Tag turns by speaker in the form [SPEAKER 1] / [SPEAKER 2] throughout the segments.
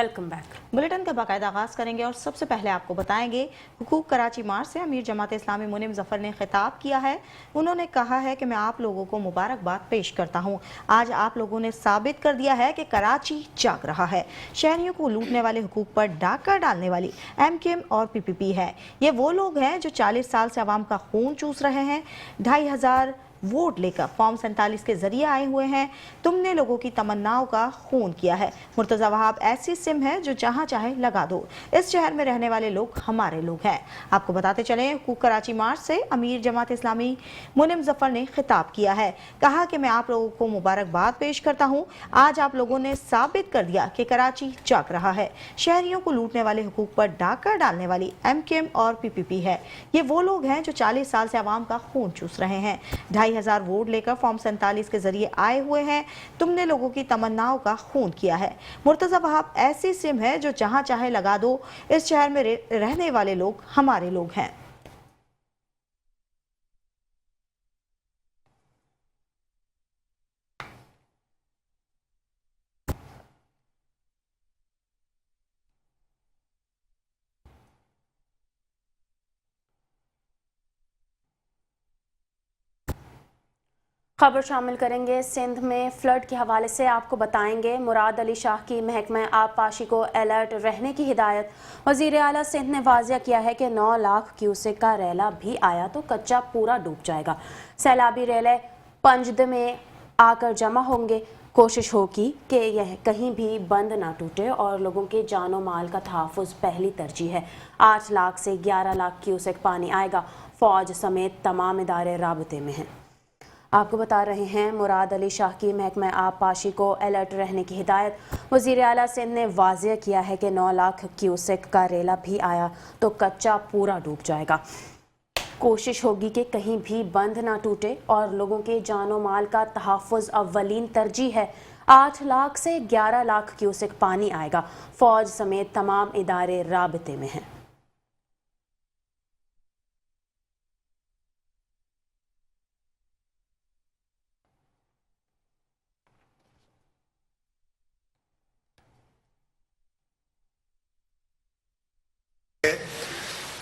[SPEAKER 1] Welcome back.
[SPEAKER 2] Bulletin का बाकायदा आगाज करेंगे और सबसे पहले आपको बताएंगे हुकूक कराची मार्च से अमीर जमात इस्लामी मुनिम जफर ने खिताब किया है। उन्होंने कहा है कि मैं आप लोगों को मुबारकबाद पेश करता हूं। आज आप लोगों ने साबित कर दिया है कि कराची जाग रहा है। शहरियों को लूटने वाले हुकूक पर डाका डालने वाली MKM और PPP है। ये वो लोग हैं जो 40 साल से अवाम का खून चूस रहे हैं। 2500 वोट लेकर फॉर्म 47 के जरिए आए हुए हैं। तुमने लोगों की तमन्नाओं का खून किया है। मुर्तजा वहाब ऐसी सिम है जो जहां चाहे लगा दो। इस शहर में रहने वाले लोग हमारे लोग हैं। आपको बताते चलें, हुकूक कराची मार्च से अमीर जमात इस्लामी मुनिम जफर ने खिताब किया है। कहा कि मैं आप लोगों को मुबारकबाद पेश करता हूं। आज आप लोगों ने साबित कर दिया कि कराची जाग रहा है। शहरियों को लूटने वाले हुकूक पर डाका डालने वाली MKM और PPP है। ये वो लोग हैं जो 40 साल से अवाम का खून चूस रहे हैं। 2500 वोट लेकर फॉर्म 47 के जरिए आए हुए हैं। तुमने लोगों की तमन्नाओं का खून किया है। मुर्तजा वहाब ऐसी सिम है जो जहां चाहे लगा दो। इस शहर में रहने वाले लोग हमारे लोग हैं।
[SPEAKER 1] खबर शामिल करेंगे। सिंध में फ्लड के हवाले से आपको बताएंगे मुराद अली शाह की महकमा आबपाशी को अलर्ट रहने की हिदायत। वजीर आला सिंध ने वाज़िया किया है कि 9 लाख क्यूसेक का रेला भी आया तो कच्चा पूरा डूब जाएगा। सैलाबी रेले पंजद में आकर जमा होंगे। कोशिश होगी कि यह कहीं भी बंद ना टूटे और लोगों के जानो माल का तहफ़्फ़ुज़ पहली तरजीह है। 8 लाख से 11 लाख क्यूसेक पानी आएगा। फौज समेत तमाम इदारे राबते में हैं। आपको बता रहे हैं मुराद अली शाह की महकमा आबपाशी को अलर्ट रहने की हिदायत। वज़ीर आला सिंध ने वाज़िया किया है कि 9 लाख क्यूसेक का रेला भी आया तो कच्चा पूरा डूब जाएगा। कोशिश होगी कि कहीं भी बंद ना टूटे और लोगों के जानो माल का तहफ़्फ़ुज़ अव्वलीन तरजीह है। 8 लाख से 11 लाख क्यूसेक पानी आएगा। फौज समेत तमाम इदारे राबते में हैं।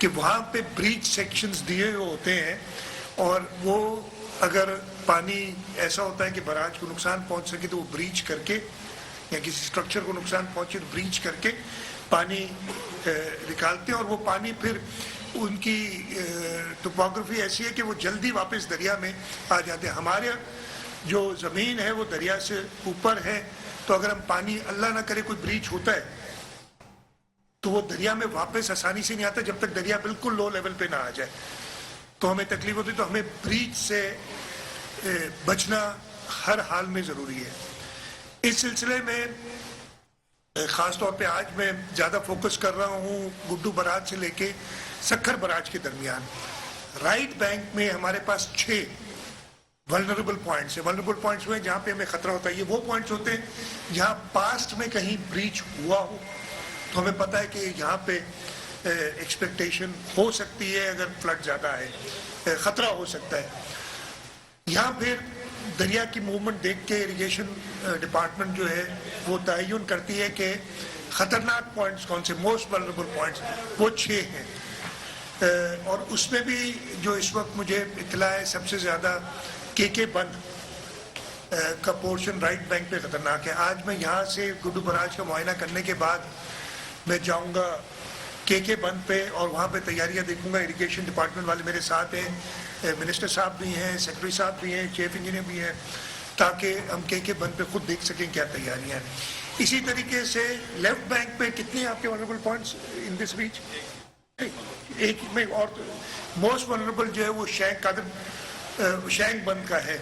[SPEAKER 3] कि वहाँ पे ब्रीच सेक्शंस दिए हुए होते हैं और वो अगर पानी ऐसा होता है कि बराज को नुकसान पहुँच सके तो वो ब्रीच करके या किसी स्ट्रक्चर को नुकसान पहुँचे तो ब्रीच करके पानी निकालते हैं और वो पानी फिर उनकी टोपोग्राफी ऐसी है कि वो जल्दी वापस दरिया में आ जाते हैं। हमारे जो ज़मीन है वो दरिया से ऊपर है तो अगर हम पानी अल्लाह ना करे कोई ब्रीच होता है तो वो दरिया में वापस आसानी से नहीं आता जब तक दरिया बिल्कुल लो लेवल पे ना आ जाए तो हमें तकलीफ होती है। तो हमें ब्रीच से बचना हर हाल में ज़रूरी है। इस सिलसिले में ख़ास तौर पे आज मैं ज़्यादा फोकस कर रहा हूँ गुड्डू बराज से लेके सक्खर बराज के दरमियान। राइट बैंक में हमारे पास 6 वल्नरेबल पॉइंट्स है। वल्नरेबल पॉइंट्स हुए जहाँ पे हमें ख़तरा होता है। ये वो पॉइंट्स होते हैं जहाँ पास्ट में कहीं ब्रीच हुआ हो तो हमें पता है कि यहाँ पे एक्सपेक्टेशन हो सकती है, अगर फ्लड ज़्यादा है ख़तरा हो सकता है। यहाँ फिर दरिया की मूवमेंट देख के इरिगेशन डिपार्टमेंट जो है वो तयन करती है कि ख़तरनाक पॉइंट्स कौन से, मोस्ट वल्नरेबल पॉइंट्स, वो 6 हैं। और उसमें भी जो इस वक्त मुझे इत्तला है सबसे ज़्यादा KK बंद का पोर्शन राइट बैंक पे ख़तरनाक है। आज मैं यहाँ से गुड्डू बराज का मुआयना करने के बाद मैं जाऊंगा KK बंद पे और वहाँ पे तैयारियाँ देखूंगा। इरिगेशन डिपार्टमेंट वाले मेरे साथ हैं, मिनिस्टर साहब भी हैं, सेक्रेटरी साहब भी हैं, चीफ इंजीनियर भी हैं, ताकि हम KK बंद पे खुद देख सकें क्या तैयारियाँ हैं। इसी तरीके से लेफ्ट बैंक पे कितने आपके वनरेबल पॉइंट्स इन दिस बीच? एक में और मोस्ट वनरेबल जो है वो शैंक बंद का है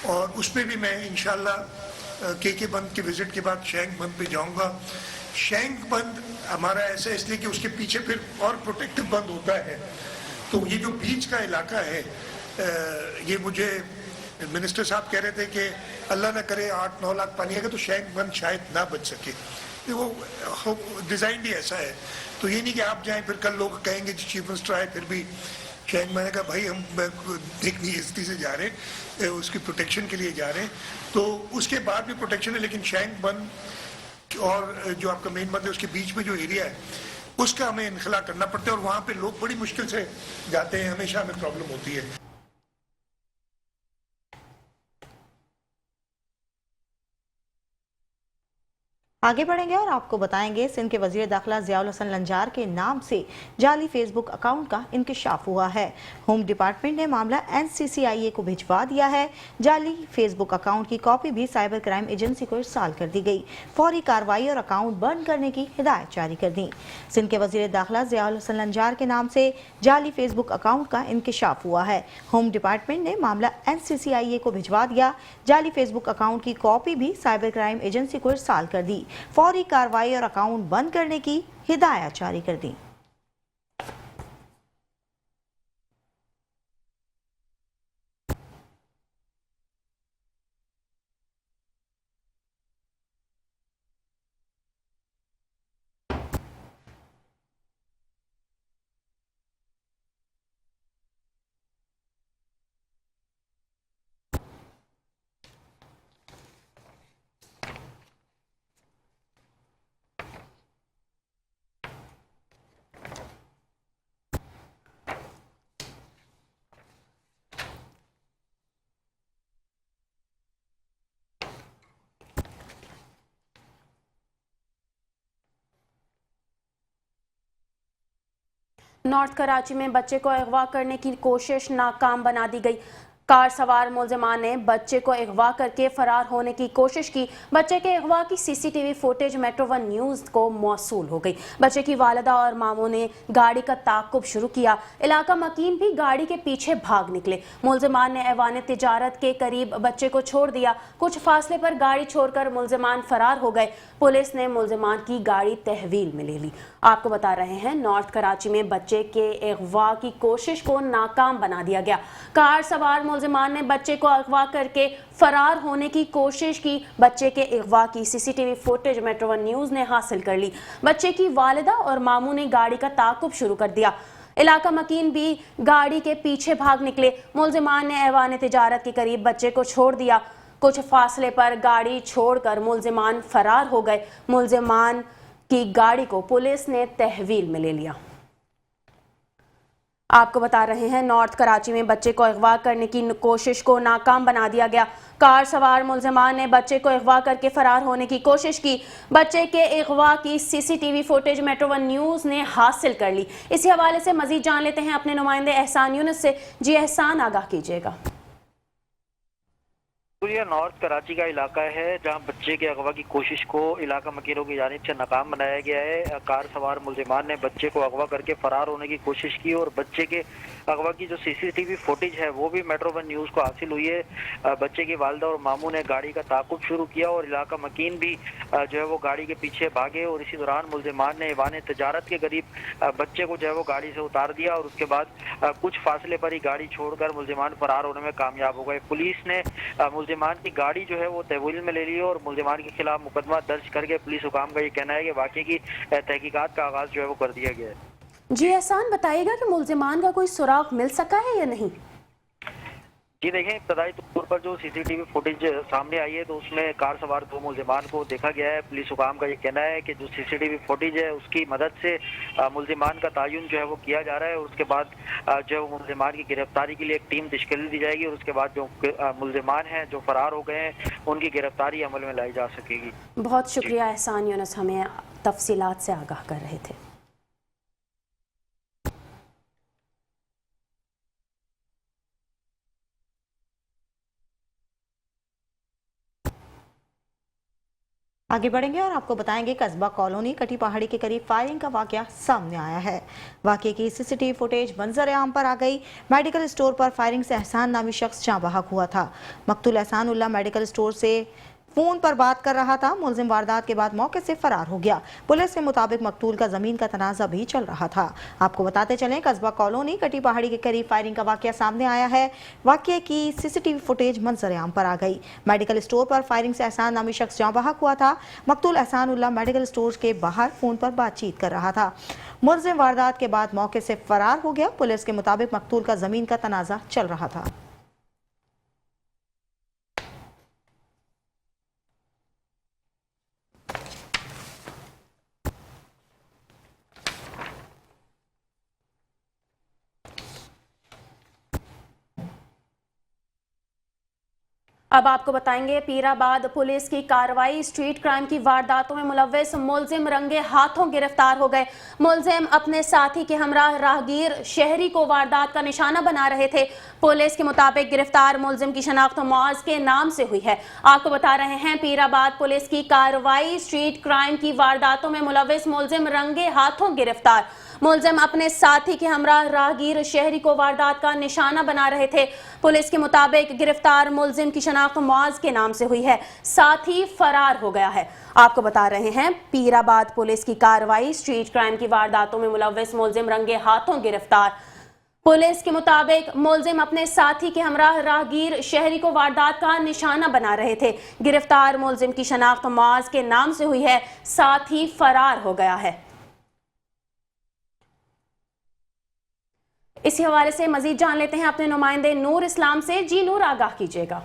[SPEAKER 3] और उस पर भी मैं इंशाल्लाह KK बंद के विजिट के बाद शैंक बंद पे जाऊँगा। शैंक बंद हमारा ऐसा इसलिए कि उसके पीछे फिर और प्रोटेक्टिव बंद होता है। तो ये जो बीच का इलाका है ये मुझे मिनिस्टर साहब कह रहे थे कि अल्लाह ना करे 8-9 लाख पानी आएगा तो शैंक बंद शायद ना बच सके। वो डिज़ाइन ही ऐसा है। तो ये नहीं कि आप जाएं फिर कल लोग कहेंगे चीफ मिनिस्टर आए फिर भी शैंक, मैंने कहा भाई हम देखनी हिस्ट्री से जा रहे हैं, उसकी प्रोटेक्शन के लिए जा रहे हैं तो उसके बाद भी प्रोटेक्शन है। लेकिन शैंक बंद اور جو आपका मेन मंदिर उसके बीच में जो एरिया है उसका हमें इनखला करना पड़ता है और वहाँ पे लोग बड़ी मुश्किल से जाते हैं, हमेशा हमें प्रॉब्लम होती है।
[SPEAKER 2] आगे बढ़ेंगे और आपको बताएंगे सिंध के वजीर दाखिला ज़ियाउल हसन लंजार के नाम से जाली फेसबुक अकाउंट का इंकशाफ हुआ है। होम डिपार्टमेंट ने मामला NCCIA को भिजवा दिया है। जाली फेसबुक अकाउंट की कॉपी भी साइबर क्राइम एजेंसी को इरसाल कर दी गई। फौरी कार्रवाई और अकाउंट बंद करने की हिदायत जारी कर दी। सिंध के वजीर दाखिला ज़ियाउल हसन लंजार के नाम से जाली फेसबुक अकाउंट का इंकशाफ हुआ है। होम डिपार्टमेंट ने मामला NCCIA को भिजवा दिया। जाली फेसबुक अकाउंट की कॉपी भी साइबर क्राइम एजेंसी को इरसाल कर दी। फौरी कार्रवाई और अकाउंट बंद करने की हिदायत जारी कर दी।
[SPEAKER 1] नॉर्थ कराची में बच्चे को अगवा करने की कोशिश नाकाम बना दी गई। कार सवार मुलजिमान ने बच्चे को अगवा करके फरार होने की कोशिश की। बच्चे के अगवा की CCTV फुटेज मेट्रो 1 न्यूज़ को मौसूल हो गई। बच्चे की वालिदा और मामू ने गाड़ी का ताक़ुब शुरू किया। इलाका मकीन भी गाड़ी के पीछे भाग निकले। मुलजिमान ने ऐवान तिजारत के करीब बच्चे को छोड़ दिया। कुछ फासले पर गाड़ी छोड़कर मुलजिमान फरार हो गए। पुलिस ने मुलजिमान की गाड़ी तहवील में ले ली। आपको बता रहे हैं नॉर्थ कराची में बच्चे के अगवा की कोशिश को नाकाम बना दिया गया। कार सवार मुलजिमान ने बच्चे को अगवा करके फरार होने की कोशिश की। बच्चे के अगवा की CCTV फुटेज मेट्रो 1 न्यूज़ ने हासिल कर ली। बच्चे की वालिदा और मामू ने गाड़ी का ताक़ुब शुरू कर दिया। इलाका मकीन भी गाड़ी के पीछे भाग निकले। मुलजिमान ने ऐवान तिजारत के करीब बच्चे को छोड़ दिया। कुछ फासले पर गाड़ी छोड़कर मुलजिमान फरार हो गए। मुलजिमान की गाड़ी को पुलिस ने तहवील में ले लिया। आपको बता रहे हैं नॉर्थ कराची में बच्चे को अगवा करने की कोशिश को नाकाम बना दिया गया। कार सवार मुलजिमान ने बच्चे को अगवा करके फरार होने की कोशिश की। बच्चे के अगवा की CCTV फुटेज मेट्रो 1 न्यूज़ ने हासिल कर ली। इसी हवाले से मजीद जान लेते हैं अपने नुमाइंदे एहसान यूनुस से। जी एहसान, आगाह कीजिएगा।
[SPEAKER 4] ये नॉर्थ कराची का इलाका है जहां बच्चे के अगवा की कोशिश को इलाका मकीनों की जानिब से नाकाम बनाया गया है। कार सवार मुलजिमान ने बच्चे को अगवा करके फरार होने की कोशिश की और बच्चे के अगवा की जो CCTV फुटेज है वो भी मेट्रो 1 न्यूज़ को हासिल हुई है। बच्चे की वालिदा और मामू ने गाड़ी का ताक़ुब शुरू किया और इलाका मकीन भी जो है वो गाड़ी के पीछे भागे और इसी दौरान मुलजिमान ने ऐवान तिजारत के करीब बच्चे को जो है वो गाड़ी से उतार दिया और उसके बाद कुछ फासले पर ही गाड़ी छोड़कर मुलजिमान फरार होने में कामयाब हो गए। पुलिस ने मुलजिमान की गाड़ी जो है वो तहवील में ले ली और मुलजिमान के खिलाफ मुकदमा दर्ज करके पुलिस हुकाम का ये कहना है कि वाकई की तहकीकात का आगाज जो है वो कर दिया गया है।
[SPEAKER 1] जी एहसान, बताइएगा कि मुलजिमान का कोई सुराग मिल सका है या नहीं?
[SPEAKER 4] जी देखें, इब्तदाई तौर पर जो CCTV फुटेज सामने आई है तो उसमें कार सवार 2 मुलजिमान को देखा गया है। पुलिस हुकाम का ये कहना है कि जो CCTV फुटेज है उसकी मदद से मुलजिमान का तयन जो है वो किया जा रहा है और उसके बाद जो है मुलजिमान की गिरफ्तारी के लिए एक टीम तश्कील दी जाएगी और उसके बाद जो मुलजिमान हैं जो फरार हो गए हैं उनकी गिरफ्तारी अमल में लाई जा सकेगी।
[SPEAKER 1] बहुत शुक्रिया एहसान यूनुस, हमें तफसीलात से आगाह कर रहे थे।
[SPEAKER 2] आगे बढ़ेंगे और आपको बताएंगे कस्बा कॉलोनी कटी पहाड़ी के करीब फायरिंग का वाकया सामने आया है। वाकये की CCTV फुटेज मंजर आम पर आ गई। मेडिकल स्टोर पर फायरिंग से एहसान नामी शख्स जाँ बहक हुआ था। मकतूल एहसान उल्लाह मेडिकल स्टोर से फोन पर बात कर रहा था। मुलजिम वारदात के बाद मौके से फरार हो गया। पुलिस के मुताबिक मकतूल का जमीन का तनाजा भी चल रहा था। आपको बताते चलें कस्बा कॉलोनी कटी पहाड़ी के करीब फायरिंग का वाकया सामने आया है। वाकये की CCTV फुटेज मंजर आम पर आ गई। मेडिकल स्टोर पर फायरिंग से एहसान नामी शख्स जाँ बहक हुआ था। मकतूल एहसान उल्लाह मेडिकल स्टोर के बाहर फोन पर बातचीत कर रहा था। मुलजिम वारदात के बाद मौके से फरार हो गया। पुलिस के मुताबिक मकतूल का जमीन का तनाजा चल रहा था।
[SPEAKER 1] अब आपको बताएंगे पीराबाद पुलिस की कार्रवाई, स्ट्रीट क्राइम की वारदातों में मुलव्वस मुलजिम रंगे हाथों गिरफ्तार हो गए। मुलजिम अपने साथी के हमराह राहगीर शहरी को वारदात का निशाना बना रहे थे। पुलिस के मुताबिक गिरफ्तार मुलजिम की शनाख्त मुआज के नाम से हुई है। आपको बता रहे हैं पीराबाद पुलिस की कार्रवाई, स्ट्रीट क्राइम की वारदातों में मुलव्वस मुलजिम रंगे हाथों गिरफ्तार। मुलजिम अपने साथी के हमराह राहगीर शहरी को वारदात का निशाना बना रहे थे। पुलिस के मुताबिक गिरफ्तार मुलजिम की शनाख्त मुआज के नाम से हुई है, साथ ही फरार हो गया है। आपको बता रहे हैं पीराबाद पुलिस की कार्रवाई, स्ट्रीट क्राइम की वारदातों में मुलव्वस मुलजिम रंगे हाथों गिरफ्तार। पुलिस के मुताबिक मुलजिम अपने साथी के हमराह राहगीर शहरी को वारदात का निशाना बना रहे थे। गिरफ्तार मुलजिम की शनाख्त मुआज के नाम से हुई है, साथ ही फरार हो गया है। इसी हवाले से मजीद जान लेते हैं अपने नुमाइंदे नूर इस्लाम से। जी नूर, आगाह कीजिएगा।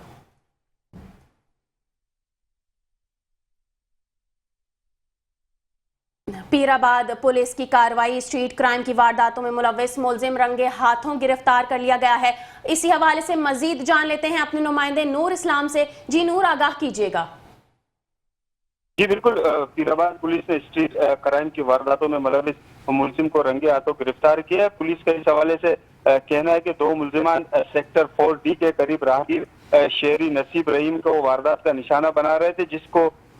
[SPEAKER 1] पीराबाद पुलिस की कार्रवाई, स्ट्रीट क्राइम की वारदातों में मुलव्वस मुलजिम रंगे हाथों गिरफ्तार कर लिया गया है। इसी हवाले से मजीद जान लेते हैं अपने नुमाइंदे नूर इस्लाम से। जी नूर, आगाह कीजिएगा।
[SPEAKER 5] जी बिल्कुल, पीराबाद पुलिस ने स्ट्रीट क्राइम की वारदातों में मुलव्वस मुलजिम को रंगे हाथों गिरफ्तार किया है। पुलिस का इस हवाले से कहना है कि दो मुलजिमान सेक्टर 4D के करीब राहगीर शहरी नसीब रहीम को वारदात का निशाना बना रहे थे,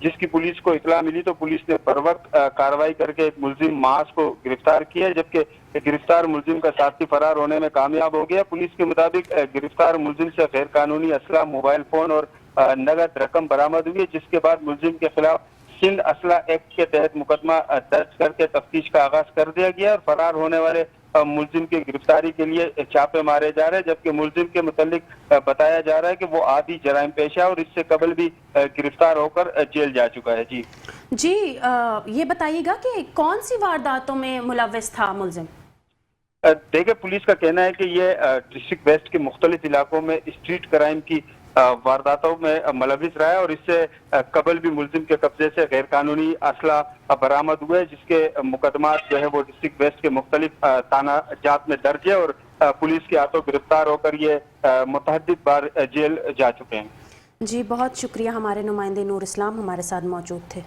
[SPEAKER 5] जिसकी पुलिस को इतला मिली तो पुलिस ने बर वक्त कार्रवाई करके एक मुलजिम मास को गिरफ्तार किया, जबकि गिरफ्तार मुलजिम का साथी फरार होने में कामयाब हो गया। पुलिस के मुताबिक गिरफ्तार मुलजिम से गैर कानूनी असला, मोबाइल फोन और नगद रकम बरामद हुई है, जिसके बाद मुलजिम के खिलाफ सिंध असला एक्ट के तहत मुकदमा दर्ज करके तफ्तीश का आगाज कर दिया गया और फरार होने वाले मुलजिम की गिरफ्तारी के लिए छापे मारे जा रहे हैं। जबकि मुलजिम के मुतालिक बताया जा रहा है कि वो आदि जराइम पेशा और इससे कबल भी गिरफ्तार होकर जेल जा चुका है। जी
[SPEAKER 1] ये बताइएगा कि कौन सी वारदातों में मुलव्वस था मुलजिम?
[SPEAKER 5] देखिए, पुलिस का कहना है कि ये डिस्ट्रिक्ट वेस्ट के मुख्तलिफ इलाकों में स्ट्रीट क्राइम की वारदातों में मुलव्वस रहा है और इससे कबल भी मुलजिम के कब्जे से गैर कानूनी असला बरामद हुए, जिसके मुकदमात जो है वो डिस्ट्रिक्ट वेस्ट के मुख्तलिफ थाना जात में दर्ज है और पुलिस के हाथों गिरफ्तार होकर ये मुतअद्दिद बार जेल जा चुके हैं।
[SPEAKER 1] जी, बहुत शुक्रिया, हमारे नुमाइंदे नूर इस्लाम हमारे साथ मौजूद थे।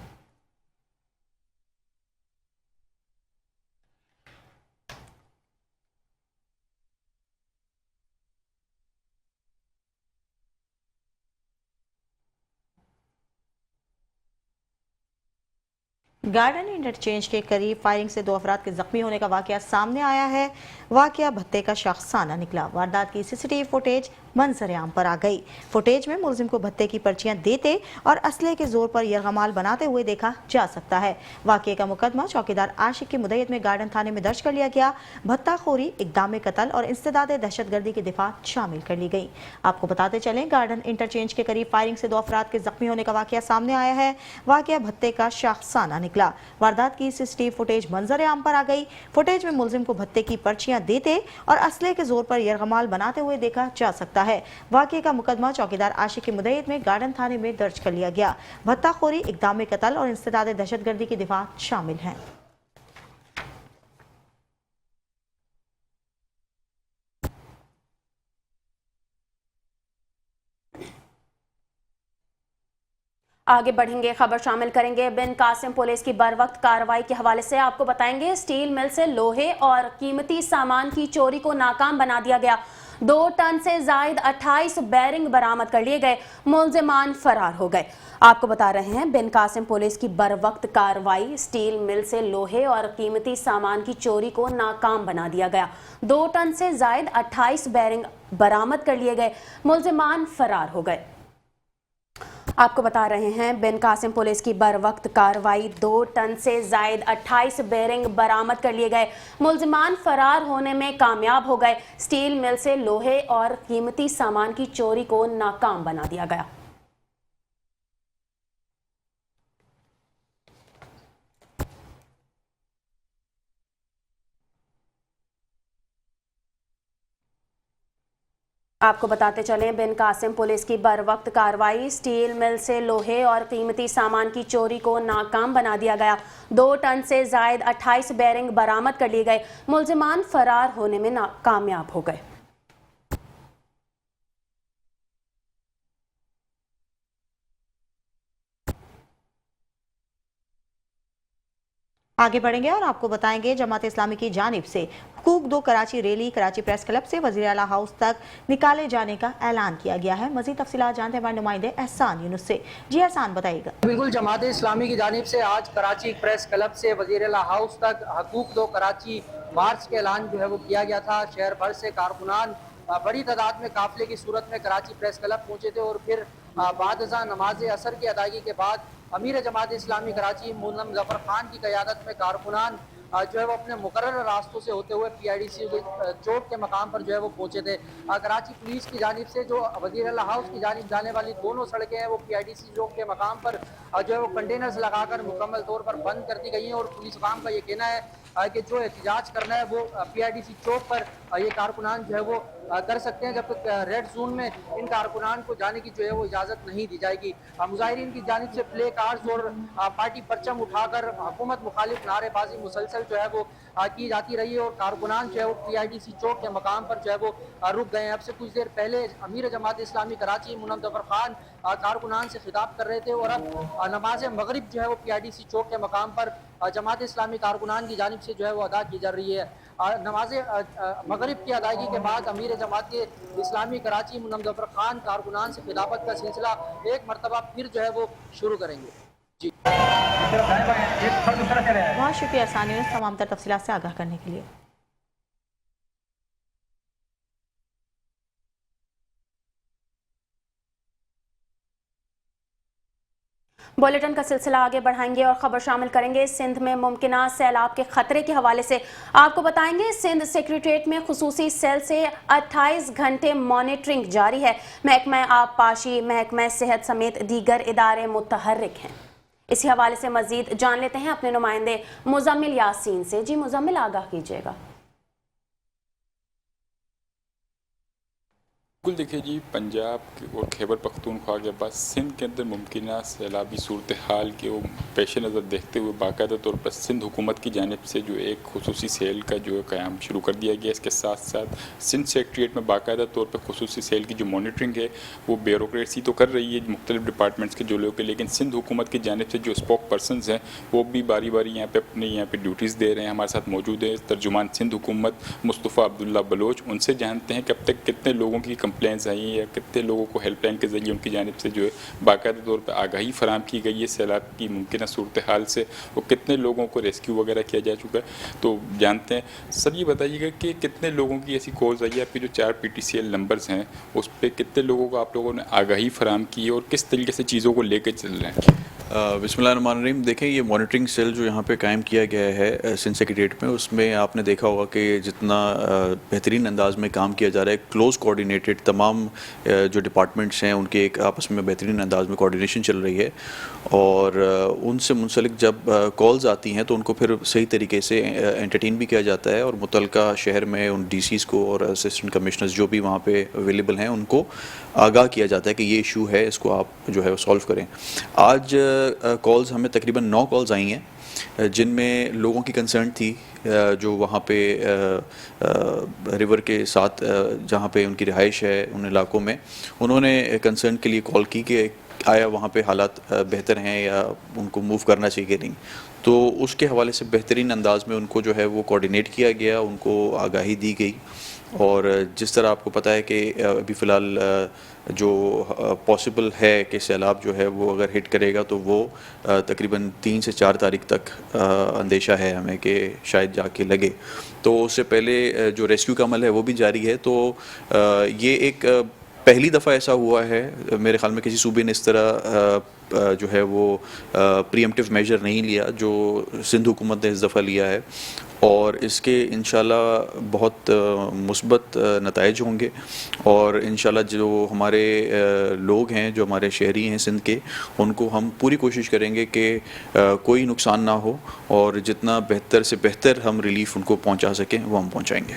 [SPEAKER 2] गार्डन इंटरचेंज के करीब फायरिंग से 2 अफराद के जख्मी होने का वाकया सामने आया है। वाकया भत्ते का शख्साना निकला। वारदात की सीसीटीवी फुटेज मंजर आम पर आ गई। फुटेज में मुलजिम को भत्ते की पर्चियां देते और असले के जोर पर यरगमाल बनाते हुए देखा जा सकता है। वाकये का मुकदमा चौकीदार आशिक की मुद्दत में गार्डन थाने में दर्ज कर लिया गया। भत्ताखोरी, इक़दाम कत्ल और इंसदाद दहशतगर्दी की दिफा शामिल कर ली गई। आपको बताते चलें, गार्डन इंटरचेंज के करीब फायरिंग से 2 अफराद के जख्मी होने का वाकया सामने आया है। वाकया भत्ते का शख्साना निकला। वारदात की सीसीटीवी फुटेज मंजर आम पर आ गई। फुटेज में मुलजिम को भत्ते की पर्चियां देते और असले के जोर पर यरगमाल बनाते हुए देखा जा सकता है। वाकये का मुकदमा चौकीदार आशिक की मुद्दत में गार्डन थाने में दर्ज कर लिया गया। भत्ताखोरी, इक़दाम कत्ल और इंसदाद दहशतगर्दी की दिफा शामिल हैं।
[SPEAKER 1] आगे बढ़ेंगे, खबर शामिल करेंगे बिन कासिम पुलिस की बरवक्त कार्रवाई के हवाले से। आपको बताएंगे स्टील मिल से लोहे और कीमती सामान की चोरी को नाकाम बना दिया गया। 2 टन से जायद 28 बैरिंग बरामद कर लिए गए। मुलजिमान फरार हो गए। आपको बता रहे हैं बिन कासिम पुलिस की बरवक्त कार्रवाई, स्टील मिल से लोहे और कीमती सामान की चोरी को नाकाम बना दिया गया। 2 टन से जायद 28 बैरिंग बरामद कर लिए गए। मुलजिमान फरार हो गए। आपको बता रहे हैं बिन कासिम पुलिस की बरवक्त कार्रवाई, 2 टन से जायद 28 बैरिंग बरामद कर लिए गए। मुलजिमान फरार होने में कामयाब हो गए। स्टील मिल से लोहे और कीमती सामान की चोरी को नाकाम बना दिया गया। आपको बताते चलें बिन कासिम पुलिस की बरवक्त कार्रवाई, स्टील मिल से लोहे और कीमती सामान की चोरी को नाकाम बना दिया गया। 2 टन से जायद 28 बैरिंग बरामद कर लिए गए। मुलजिमान फरार होने में कामयाब हो गए।
[SPEAKER 2] आगे बढ़ेंगे और आपको बताएंगे जमात इस्लामी की जानिब से हुकूक दो Karachi rally Karachi press club से वज़ीर आला हाउस तक निकाले जाने का ऐलान किया गया है। मज़ीद तफसीलात जानते हैं हमारे नुमाइंदे एहसान यूनुस से। जी एहसान, बताइएगा।
[SPEAKER 6] बिल्कुल, जमात इस्लामी की जानिब से आज कराची प्रेस क्लब से वज़ीर आला हाउस तक हुकूक दो कराची मार्च के ऐलान जो है वो किया गया था। शहर भर से कारकुनान बड़ी तादाद में काफिले की सूरत में कराची प्रेस क्लब पहुंचे थे और फिर बाद नमाज असर की अदायगी के बाद अमीर जमात इस्लामी कराची मुन्नम ज़फ़र खान की क़यादत में कारकुनान जो है वो अपने मुकर्रर रास्तों से होते हुए PIDC चौक के मकाम पर जो है वो पहुंचे थे। कराची पुलिस की जानिब से जो वज़ीर आला हाउस की जानिब जाने वाली दोनों सड़कें हैं वो PIDC चौक के मकाम पर जो है वो कंटेनर्स लगाकर मुकम्मल तौर पर बंद कर दी गई हैं और पुलिस काम का ये कहना है कि जो एहतिजाज करना है वो PIDC चौक पर ये कारकुनान जो है वो कर सकते हैं, जब तक रेड जोन में इन कारकुनान को जाने की जो है वो इजाज़त नहीं दी जाएगी। मुजाहिरीन की जानिब से प्ले कार्ड्स और पार्टी परचम उठाकर हुकूमत मुखालिफ नारेबाजी मुसलसल जो है वो की जाती रही है और कारकुनान जो है वो PIDC चौक के मकाम पर जो है वो रुक गए हैं। अब से कुछ देर पहले अमीर जमात इस्लामी कराची मुन्नम ज़फ़र खान कारकुनान से खिताब कर रहे थे और अब नमाज मगरिब जो है वो PIDC चौक के मकाम पर जमात इस्लामी कारकुनान की जानिब से जो है वो अदा की जा रही है। नमाज मगरिब की अदायगी के बाद अमीर जमात इस्लामी कराची मुन्नम ज़फ़र खान कारकुनान से खिताबत का सिलसिला एक मरतबा फिर जो है वो शुरू करेंगे। जी,
[SPEAKER 2] बहुत शुक्रिया एहसान यूनुस तमाम तर तफसीलात से आगाह करने के लिए।
[SPEAKER 1] बुलेटिन का सिलसिला आगे बढ़ाएंगे और खबर शामिल करेंगे सिंध में मुमकिना सैलाब के खतरे के हवाले से। आपको बताएंगे सिंध सेक्रेटेरिएट में खुसूसी सेल से 28 घंटे मॉनिटरिंग जारी है। महकमा आबपाशी, महकमा सेहत समेत दीगर इदारे मुतहर्रिक हैं। इसी हवाले से मजीद जान लेते हैं अपने नुमाइंदे मुजम्मिल यासीन से। जी मुजम्मिल, आगाह कीजिएगा।
[SPEAKER 7] बिल्कुल, देखिए जी, पंजाब और खैबर पख्तूनख्वा के बाद सिंध के अंदर मुमकिना सैलाबी सूरत हाल के वो पेश नज़र देखते हुए बाकायदा तौर पर सिंध हुकूमत की जानिब से जो एक खुसूसी सेल का जो क़याम शुरू कर दिया गया। इसके साथ साथ सिंध सेक्रेटेरिएट में बाकायदा तौर पर खुसूसी सेल की जो मॉनिटरिंग है वो ब्यूरोक्रेसी तो कर रही है मुख्तलिफ डिपार्टमेंट्स के जो लोग हैं, लेकिन सिंध हुकूमत की जानिब से जो स्पोक पर्सनस हैं वो भी बारी बारी यहाँ पे ड्यूटीज़ दे रहे हैं। हमारे साथ मौजूद है तर्जुमान सिंध हुकूमत मुस्तफ़ा अब्दुल्ला बलोच। उनसे जानते हैं कि अब तक कितने लोगों की कंप्लेंट्स आई हैं या कितने लोगों को हेल्पलाइन के ज़रिए उनकी जानिब से जो है बाकायदा तौर पर आगाही फराहम की गई है सैलाब की मुमकिन सूरत हाल से, और कितने लोगों को रेस्क्यू वगैरह किया जा चुका है। तो जानते हैं सर, ये बताइएगा कि कितने लोगों की ऐसी कॉल्स आई है, आपके जो 4 PTCL नंबर्स हैं उस पर कितने लोगों को आप लोगों ने आगाही फराहम की है और किस तरीके से चीज़ों को लेकर चल रहे हैं?
[SPEAKER 8] बिस्मिल्लाहिर्रहमानिर्रहीम। देखें, ये मॉनिटरिंग सेल जो यहाँ पे कायम किया गया है सिंध सेक्रेटेरिएट में, उसमें आपने देखा होगा कि जितना बेहतरीन अंदाज में काम किया जा रहा है, क्लोज कोऑर्डिनेटेड तमाम जो डिपार्टमेंट्स हैं उनके एक आपस में बेहतरीन अंदाज में कोऑर्डिनेशन चल रही है और उनसे मुंसलिक जब कॉल्स आती हैं तो उनको फिर सही तरीके से एंटरटेन भी किया जाता है और मुतलका शहर में उन DCs को और असिस्टेंट कमिश्नर्स जो भी वहाँ पे अवेलेबल हैं उनको आगाह किया जाता है कि ये इशू है, इसको आप जो है सॉल्व करें। आज कॉल्स हमें तकरीबन 9 कॉल्स आई हैं जिनमें लोगों की कंसर्न थी जो वहाँ पे रिवर के साथ जहाँ पे उनकी रिहाइश है उन इलाकों में, उन्होंने कंसर्न के लिए कॉल की कि आया वहाँ पे हालात बेहतर हैं या उनको मूव करना चाहिए कि नहीं। तो उसके हवाले से बेहतरीन अंदाज में उनको जो है वो कोऑर्डिनेट किया गया, उनको आगाही दी गई और जिस तरह आपको पता है कि अभी फ़िलहाल जो पॉसिबल है कि सैलाब जो है वो अगर हिट करेगा तो वो तकरीबन 3 से 4 तारीख तक अंदेशा है हमें कि शायद जाके लगे। तो उससे पहले जो रेस्क्यू का अमल है वो भी जारी है। तो ये एक पहली दफ़ा ऐसा हुआ है मेरे ख्याल में किसी सूबे ने इस तरह जो है वो प्रीएम्प्टिव मेजर नहीं लिया जो सिंध हुकूमत ने इस दफ़ा लिया है और इसके इंशाल्लाह बहुत मुस्बत नताइज होंगे और इंशाल्लाह जो हमारे लोग हैं, जो हमारे शहरी हैं सिंध के, उनको हम पूरी कोशिश करेंगे कि कोई नुकसान ना हो और जितना बेहतर से बेहतर हम रिलीफ उनको पहुंचा सकें वो हम पहुंचाएंगे।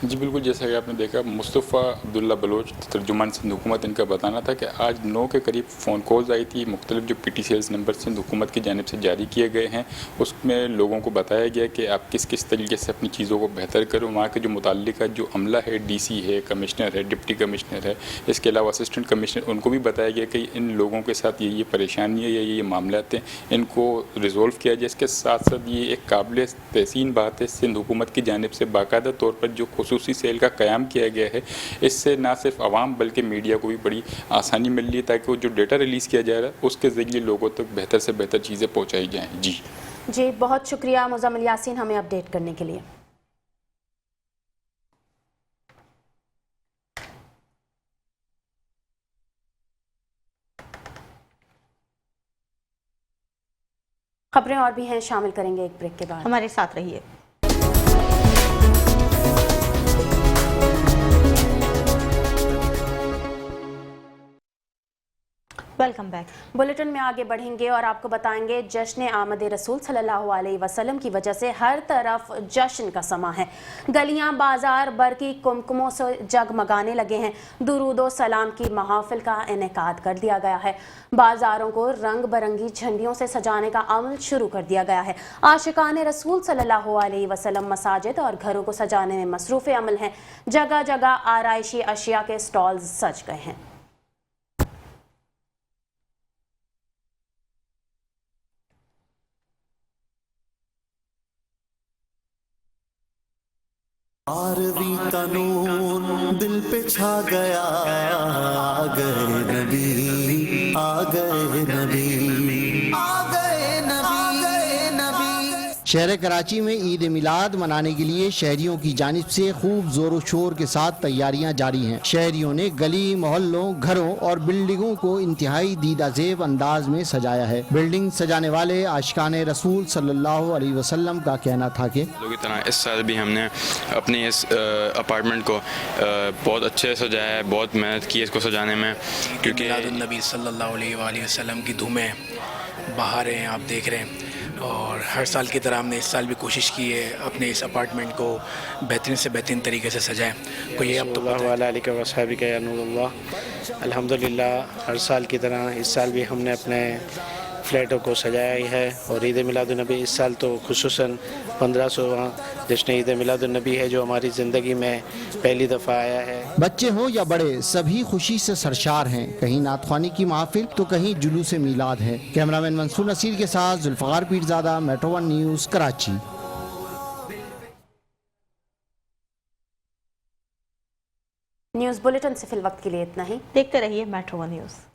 [SPEAKER 7] जी बिल्कुल, जैसा कि आपने देखा मुस्तफ़ा अब्दुल्ला बलोच तर्जुमान सिंध हुकूमत, इनका बताना था कि आज 9 के करीब फ़ोन कॉल्स आई थी, मुख्तलिफ जो PTCLs नंबर सिंध हुकूमत की जानिब से जारी किए गए हैं, उसमें लोगों को बताया गया कि आप किस किस तरीके से अपनी चीज़ों को बेहतर करो। वहाँ के जो मुताल्लिका जो अमला है, DC है, कमिश्नर है, डिप्टी कमिश्नर है, इसके अलावा असिस्टेंट कमिश्नर, उनको भी बताया गया कि इन लोगों के साथ ये परेशानी है या ये मामलात हैं, इनको रिज़ोल्व किया जाए। इसके साथ साथ ये एक काबिल तहसीन बात है, सिंध हुकूमत की जानिब से बाकायदा तौर पर जो खुसूसी सेल का क़याम किया गया है, इससे ना सिर्फ आवाम बल्कि मीडिया को भी बड़ी आसानी मिल रही है, ताकि वो जो डेटा रिलीज़ किया जा रहा है उसके ज़रिए लोगों तक बेहतर से बेहतर चीज़ें पहुँचाई जाएँ। जी
[SPEAKER 1] बहुत शुक्रिया मुज़म्मिल यासीन हमें अपडेट करने के लिए। खबरें और भी हैं, शामिल करेंगे एक ब्रेक के बाद।
[SPEAKER 2] हमारे साथ रहिए। Welcome back.
[SPEAKER 1] बुलेटिन में आगे बढ़ेंगे और आपको बताएंगे जश्न आमद रसूल सल्लल्लाहु अलैहि वसल्लम की वजह से हर तरफ जश्न का समा है। गलियां बाजार बरकी कुमकुमों से जगमगाने लगे हैं। दुरूदो सलाम की महाफिल का इनेकाद कर दिया गया है। बाजारों को रंग बिरंगी झंडियों से सजाने का अमल शुरू कर दिया गया है। आशिकान रसूल सल्लल्लाहु अलैहि वसल्लम मसाजिद और घरों को सजाने में मसरूफ़ अमल हैं। जगह जगह आराइशी अशिया के स्टॉल्स सज गए हैं।
[SPEAKER 9] आरवी कानून दिल पे छा गया, आ गए नबी, आ गए नबी, आ गए नबी।
[SPEAKER 10] शहर कराची में ईद मिलाद मनाने के लिए शहरियों की जानिब से खूब जोरों शोर के साथ तैयारियां जारी हैं। शहरियों ने गली मोहल्लों घरों और बिल्डिंगों को इंतहाई दीदाजेब अंदाज में सजाया है। बिल्डिंग सजाने वाले आशिकान रसूल सल्लल्लाहु अलैहि वसल्लम का कहना था कि
[SPEAKER 11] की तरह इस साल भी हमने अपने इस अपार्टमेंट को बहुत अच्छे से सजाया है, बहुत मेहनत की है इसको सजाने में, क्योंकि
[SPEAKER 12] नबी सल्लल्लाहु अलैहि वसल्लम की धूमें बाहर हैं, आप देख रहे हैं। और हर साल की तरह हमने इस साल भी कोशिश की है अपने इस अपार्टमेंट को बेहतरीन से बेहतरीन तरीके से सजाएं। को ये अब तो
[SPEAKER 13] अल्हम्दुलिल्लाह हर साल की तरह इस साल भी हमने अपने फ्लैटों को सजाया ही है। और ईद मिलादुन्नबी इस साल तो खुसूसन 1500वां जश्न ईद मिलादुन्नबी है, जो हमारी ज़िंदगी में पहली दफ़ा आया है।
[SPEAKER 10] बच्चे हो या बड़े सभी खुशी से सरशार हैं। कहीं नातख्वानी की महफिल तो कहीं जुलूस मिलाद है। कैमरामैन मंसूर नसीर के साथ Zulfiqar Pirzada, metro 1 news, Karachi.
[SPEAKER 1] News bulletin से फिल वक्त के लिए इतना ही।
[SPEAKER 2] देखते रहिए मेट्रो 1 न्यूज़।